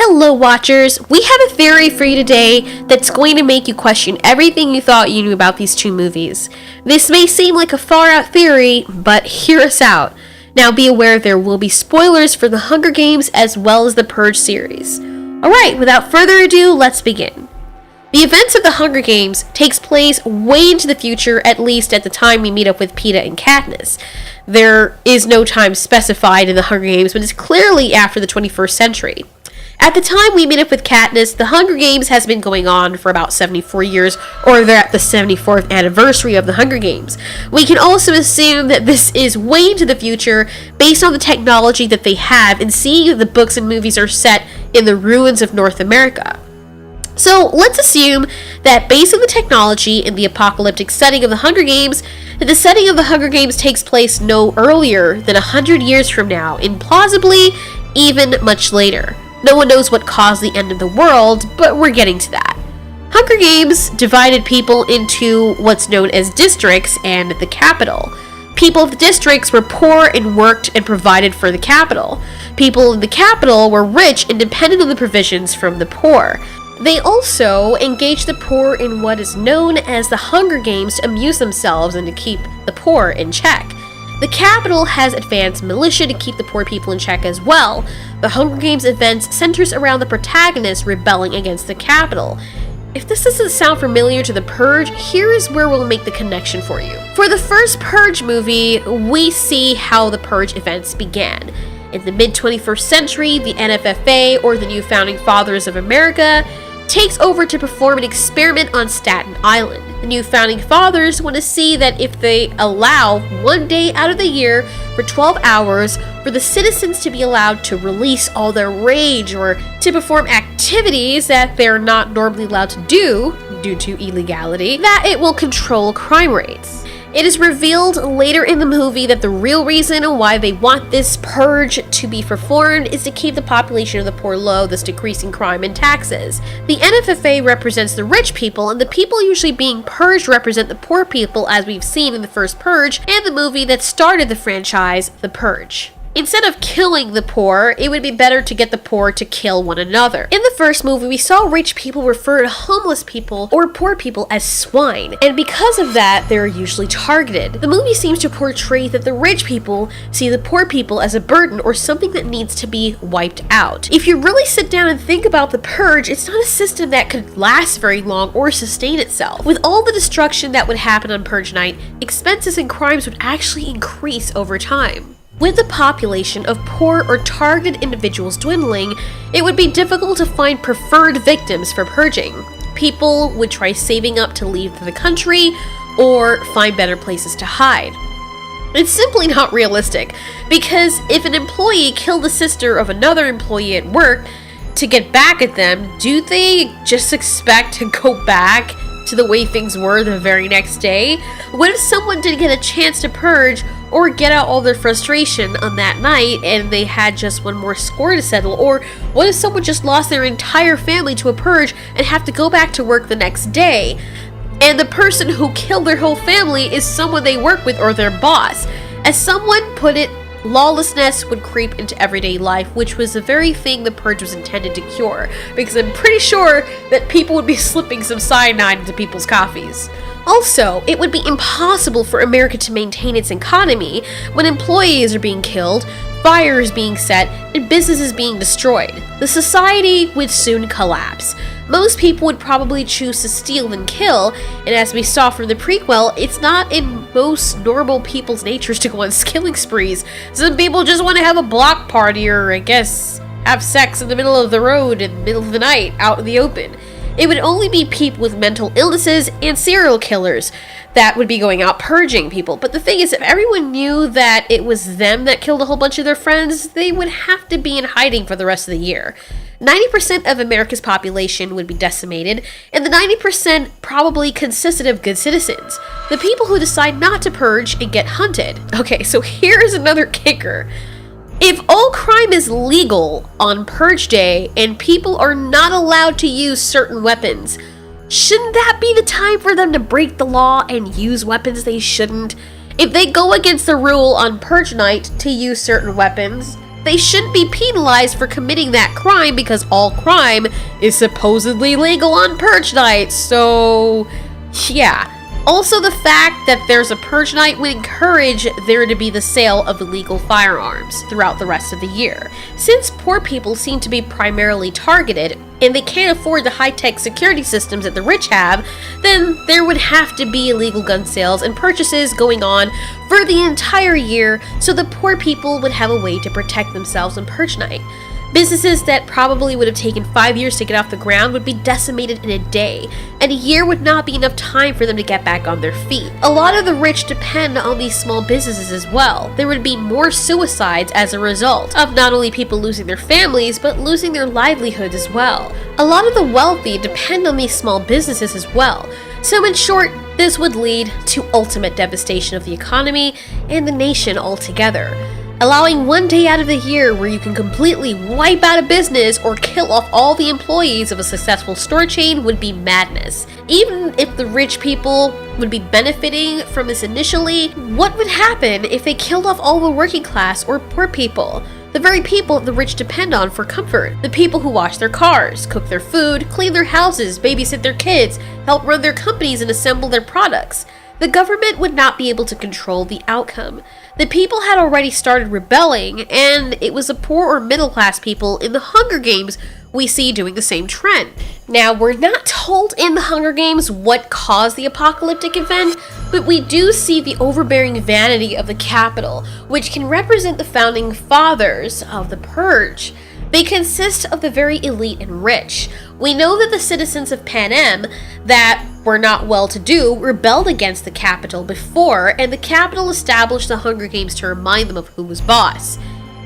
Hello watchers, we have a theory for you today that's going to make you question everything you thought you knew about these two movies. This may seem like a far out theory, but hear us out. Now be aware there will be spoilers for the Hunger Games as well as the Purge series. Alright, without further ado, let's begin. The events of the Hunger Games takes place way into the future, at least at the time we meet up with Peeta and Katniss. There is no time specified in the Hunger Games, but it's clearly after the 21st century. At the time we meet up with Katniss, the Hunger Games has been going on for about 74 years, or they're at the 74th anniversary of the Hunger Games. We can also assume that this is way into the future based on the technology that they have and seeing that the books and movies are set in the ruins of North America. So let's assume that based on the technology and the apocalyptic setting of the Hunger Games, that the setting of the Hunger Games takes place no earlier than 100 years from now, and plausibly even much later. No one knows what caused the end of the world, but we're getting to that. Hunger Games divided people into what's known as districts and the capital. People of the districts were poor and worked and provided for the capital. People in the capital were rich and depended on the provisions from the poor. They also engaged the poor in what is known as the Hunger Games to amuse themselves and to keep the poor in check. The capital has advanced militia to keep the poor people in check as well. The Hunger Games events centers around the protagonist rebelling against the capital. If this doesn't sound familiar to The Purge, here is where we'll make the connection for you. For the first Purge movie, we see how the Purge events began. In the mid-21st century, the NFFA, or the New Founding Fathers of America, takes over to perform an experiment on Staten Island. The New Founding Fathers want to see that if they allow one day out of the year for 12 hours for the citizens to be allowed to release all their rage or to perform activities that they're not normally allowed to do due to illegality, that it will control crime rates. It is revealed later in the movie that the real reason why they want this purge to be performed is to keep the population of the poor low, thus decreasing crime and taxes. The NFFA represents the rich people, and the people usually being purged represent the poor people, as we've seen in the first Purge and the movie that started the franchise, The Purge. Instead of killing the poor, it would be better to get the poor to kill one another. In the first movie, we saw rich people refer to homeless people or poor people as swine, and because of that, they're usually targeted. The movie seems to portray that the rich people see the poor people as a burden or something that needs to be wiped out. If you really sit down and think about the Purge, it's not a system that could last very long or sustain itself. With all the destruction that would happen on Purge night, expenses and crimes would actually increase over time. With the population of poor or targeted individuals dwindling, it would be difficult to find preferred victims for purging. People would try saving up to leave the country or find better places to hide. It's simply not realistic, because if an employee killed the sister of another employee at work to get back at them, do they just expect to go back to the way things were the very next day? What if someone did get a chance to purge or get out all their frustration on that night and they had just one more score to settle? Or what if someone just lost their entire family to a purge and have to go back to work the next day, and the person who killed their whole family is someone they work with or their boss? As someone put it, lawlessness would creep into everyday life, which was the very thing the Purge was intended to cure, because I'm pretty sure that people would be slipping some cyanide into people's coffees. Also, it would be impossible for America to maintain its economy when employees are being killed, fires being set, and businesses being destroyed. The society would soon collapse. Most people would probably choose to steal than kill, and as we saw from the prequel, it's not in most normal people's natures to go on killing sprees. Some people just want to have a block party, or I guess have sex in the middle of the road in the middle of the night out in the open. It would only be people with mental illnesses and serial killers that would be going out purging people. But the thing is, if everyone knew that it was them that killed a whole bunch of their friends, they would have to be in hiding for the rest of the year. 90% of America's population would be decimated, and the 90% probably consisted of good citizens. The people who decide not to purge and get hunted. Okay, so here's another kicker. If all crime is legal on Purge Day and people are not allowed to use certain weapons, shouldn't that be the time for them to break the law and use weapons they shouldn't? If they go against the rule on Purge night to use certain weapons, they shouldn't be penalized for committing that crime because all crime is supposedly legal on Purge night, so yeah. Also, the fact that there's a Purge night would encourage there to be the sale of illegal firearms throughout the rest of the year. Since poor people seem to be primarily targeted, and they can't afford the high-tech security systems that the rich have, then there would have to be illegal gun sales and purchases going on for the entire year, so the poor people would have a way to protect themselves on Purge night. Businesses that probably would have taken 5 years to get off the ground would be decimated in a day, and a year would not be enough time for them to get back on their feet. A lot of the rich depend on these small businesses as well. There would be more suicides as a result of not only people losing their families, but losing their livelihoods as well. A lot of the wealthy depend on these small businesses as well. So in short, this would lead to ultimate devastation of the economy and the nation altogether. Allowing one day out of the year where you can completely wipe out a business or kill off all the employees of a successful store chain would be madness. Even if the rich people would be benefiting from this initially, what would happen if they killed off all the working class or poor people? The very people the rich depend on for comfort. The people who wash their cars, cook their food, clean their houses, babysit their kids, help run their companies and assemble their products. The government would not be able to control the outcome. The people had already started rebelling, and it was the poor or middle class people in the Hunger Games we see doing the same trend. Now, we're not told in the Hunger Games what caused the apocalyptic event, but we do see the overbearing vanity of the capital, which can represent the founding fathers of the Purge. They consist of the very elite and rich. We know that the citizens of Panem that were not well-to-do rebelled against the capital before, and the capital established the Hunger Games to remind them of who was boss.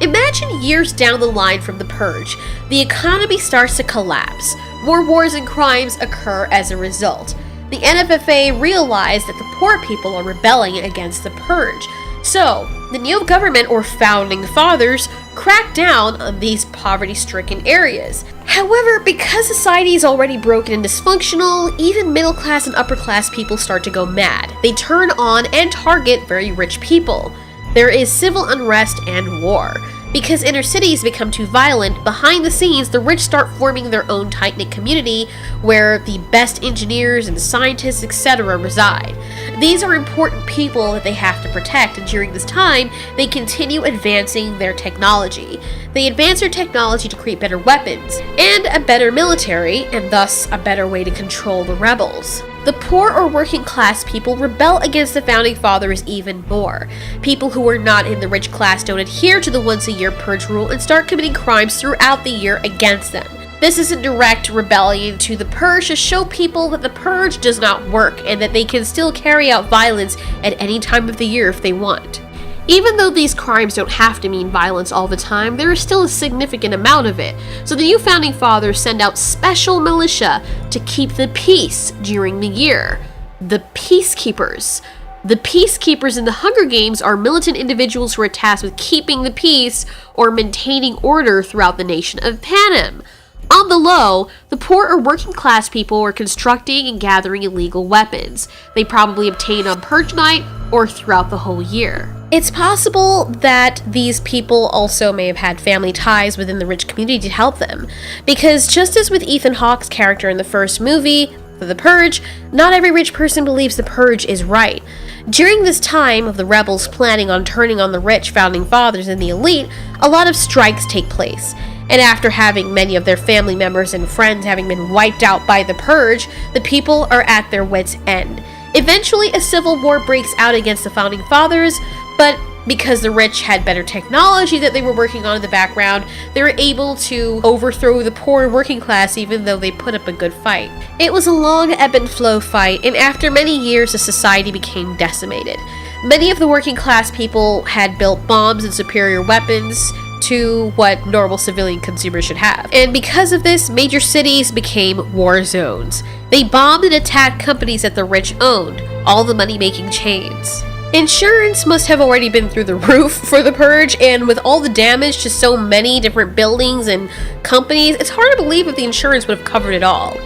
Imagine years down the line from the Purge, the economy starts to collapse. More wars and crimes occur as a result. The NFFA realized that the poor people are rebelling against the Purge. So, the new government or founding fathers cracked down on these poverty-stricken areas. However, because society is already broken and dysfunctional, even middle-class and upper-class people start to go mad. They turn on and target very rich people. There is civil unrest and war. Because inner cities become too violent, behind the scenes, the rich start forming their own tight-knit community where the best engineers and scientists, etc. reside. These are important people that they have to protect, and during this time, they continue advancing their technology. They advance their technology to create better weapons, and a better military, and thus a better way to control the rebels. The poor or working class people rebel against the founding fathers even more. People who are not in the rich class don't adhere to the once-a-year purge rule and start committing crimes throughout the year against them. This is a direct rebellion to the purge to show people that the purge does not work and that they can still carry out violence at any time of the year if they want. Even though these crimes don't have to mean violence all the time, there is still a significant amount of it. So the new founding fathers send out special militia to keep the peace during the year. The peacekeepers. The peacekeepers in the Hunger Games are militant individuals who are tasked with keeping the peace or maintaining order throughout the nation of Panem. On the low, the poor or working class people are constructing and gathering illegal weapons. They probably obtain on Purge night or throughout the whole year. It's possible that these people also may have had family ties within the rich community to help them, because just as with Ethan Hawke's character in the first movie, The Purge, not every rich person believes the Purge is right. During this time of the rebels planning on turning on the rich founding fathers and the elite, a lot of strikes take place. And after having many of their family members and friends having been wiped out by the Purge, the people are at their wits' end. Eventually, a civil war breaks out against the founding fathers, but because the rich had better technology that they were working on in the background, they were able to overthrow the poor and working class even though they put up a good fight. It was a long ebb and flow fight, and after many years, the society became decimated. Many of the working class people had built bombs and superior weapons to what normal civilian consumers should have. And because of this, major cities became war zones. They bombed and attacked companies that the rich owned, all the money-making chains. Insurance must have already been through the roof for the Purge, and with all the damage to so many different buildings and companies, it's hard to believe if the insurance would have covered it all.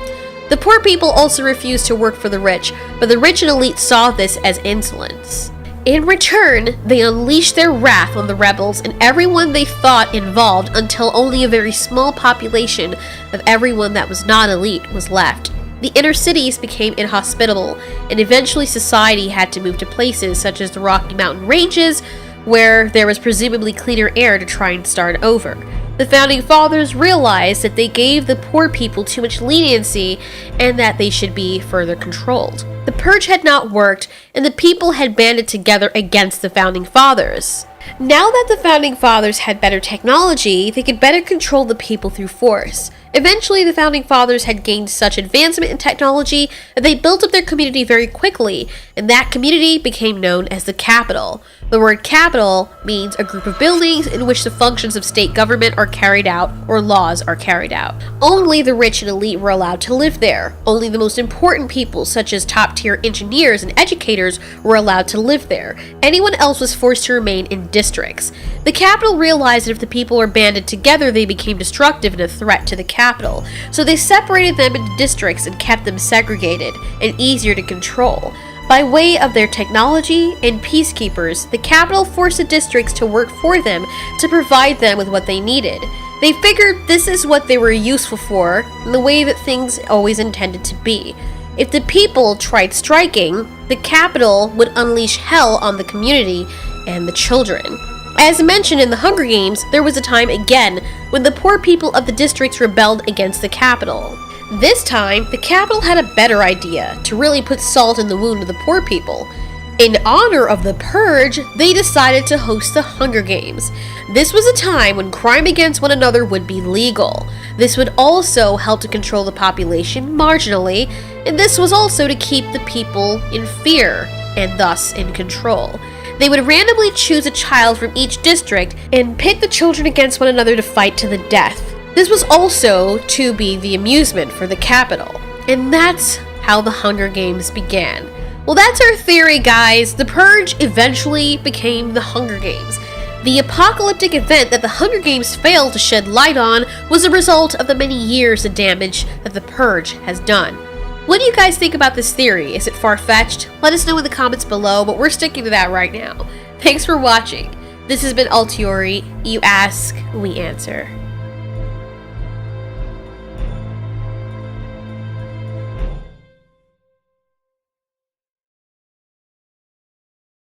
The poor people also refused to work for the rich, but the rich and elite saw this as insolence. In return, they unleashed their wrath on the rebels and everyone they thought involved until only a very small population of everyone that was not elite was left. The inner cities became inhospitable, and eventually society had to move to places such as the Rocky Mountain Ranges, where there was presumably cleaner air to try and start over. The Founding Fathers realized that they gave the poor people too much leniency and that they should be further controlled. The Purge had not worked, and the people had banded together against the Founding Fathers. Now that the Founding Fathers had better technology, they could better control the people through force. Eventually, the Founding Fathers had gained such advancement in technology that they built up their community very quickly, and that community became known as the capital. The word capital means a group of buildings in which the functions of state government are carried out or laws are carried out. Only the rich and elite were allowed to live there. Only the most important people, such as top-tier engineers and educators, were allowed to live there. Anyone else was forced to remain in districts. The capital realized that if the people were banded together, they became destructive and a threat to the capital. So they separated them into districts and kept them segregated and easier to control. By way of their technology and peacekeepers, the capital forced the districts to work for them to provide them with what they needed. They figured this is what they were useful for, in the way that things always intended to be. If the people tried striking, the capital would unleash hell on the community and the children. As mentioned in the Hunger Games, there was a time again when the poor people of the districts rebelled against the capital. This time, the capital had a better idea to really put salt in the wound of the poor people. In honor of the Purge, they decided to host the Hunger Games. This was a time when crime against one another would be legal. This would also help to control the population marginally, and this was also to keep the people in fear and thus in control. They would randomly choose a child from each district and pit the children against one another to fight to the death. This was also to be the amusement for the capital. And that's how the Hunger Games began. Well, that's our theory, guys. The Purge eventually became the Hunger Games. The apocalyptic event that the Hunger Games failed to shed light on was a result of the many years of damage that the Purge has done. What do you guys think about this theory? Is it far-fetched? Let us know in the comments below, but we're sticking to that right now. Thanks for watching. This has been Altiori. You ask, we answer.